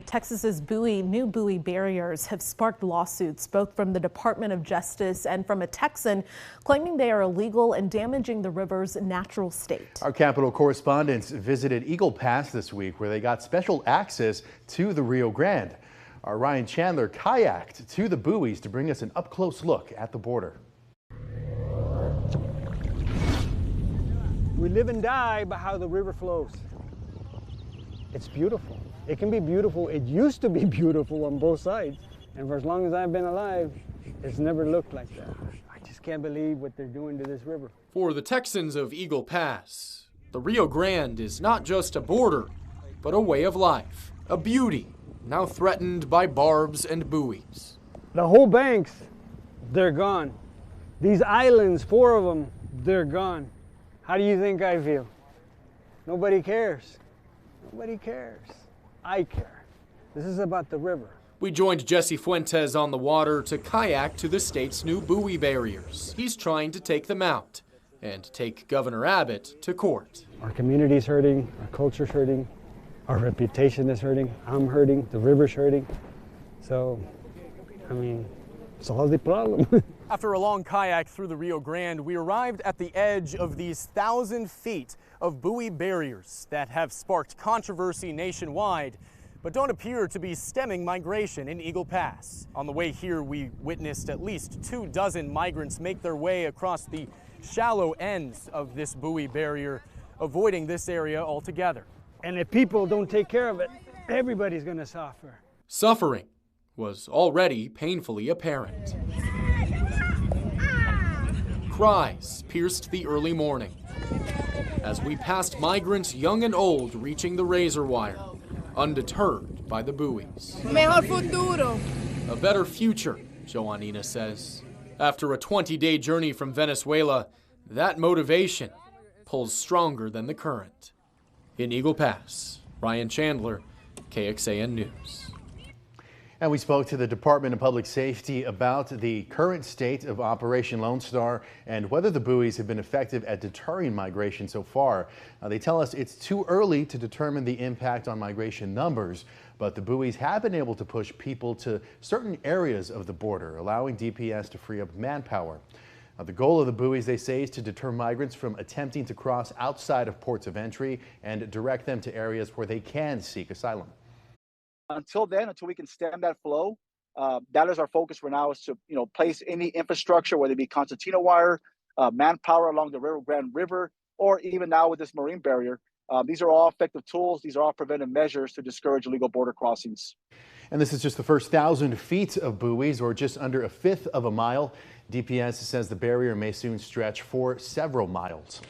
Texas's new buoy barriers have sparked lawsuits both from the Department of Justice and from a Texan claiming they are illegal and damaging the river's natural state. Our Capitol correspondents visited Eagle Pass this week, where they got special access to the Rio Grande. Our Ryan Chandler kayaked to the buoys to bring us an up-close look at the border. We live and die by how the river flows. It's beautiful. It can be beautiful. It used to be beautiful on both sides. And for as long as I've been alive, it's never looked like that. I just can't believe what they're doing to this river. For the Texans of Eagle Pass, the Rio Grande is not just a border, but a way of life, a beauty, now threatened by barbs and buoys. The whole banks, they're gone. These islands, 4 of them, they're gone. How do you think I feel? Nobody cares. Nobody cares. I care. This is about the river. We joined Jesse Fuentes on the water to kayak to the state's new buoy barriers. He's trying to take them out and take Governor Abbott to court. Our community's hurting, our culture's hurting, our reputation is hurting, I'm hurting, the river's hurting. So, I mean, solve the problem. After a long kayak through the Rio Grande, we arrived at the edge of these 1,000 feet of buoy barriers that have sparked controversy nationwide, but don't appear to be stemming migration in Eagle Pass. On the way here, we witnessed at least 24 migrants make their way across the shallow ends of this buoy barrier, avoiding this area altogether. And if people don't take care of it, everybody's gonna suffer. Suffering was already painfully apparent. Cries pierced the early morning as we passed migrants young and old reaching the razor wire, undeterred by the buoys. Mejor futuro. A better future, Joanina says. After a 20-day journey from Venezuela, that motivation pulls stronger than the current. In Eagle Pass, Ryan Chandler, KXAN News. And we spoke to the Department of Public Safety about the current state of Operation Lone Star and whether the buoys have been effective at deterring migration so far. They tell us it's too early to determine the impact on migration numbers, but the buoys have been able to push people to certain areas of the border, allowing DPS to free up manpower. The goal of the buoys, they say, is to deter migrants from attempting to cross outside of ports of entry and direct them to areas where they can seek asylum. Until then, until we can stem that flow, that is our focus for now, is to place any infrastructure, whether it be concertina wire, manpower along the Rio Grande River, or even now with this marine barrier. These are all effective tools. These are all preventive measures to discourage illegal border crossings. And this is just the first 1,000 feet of buoys, or just under a fifth of a mile. DPS says the barrier may soon stretch for several miles.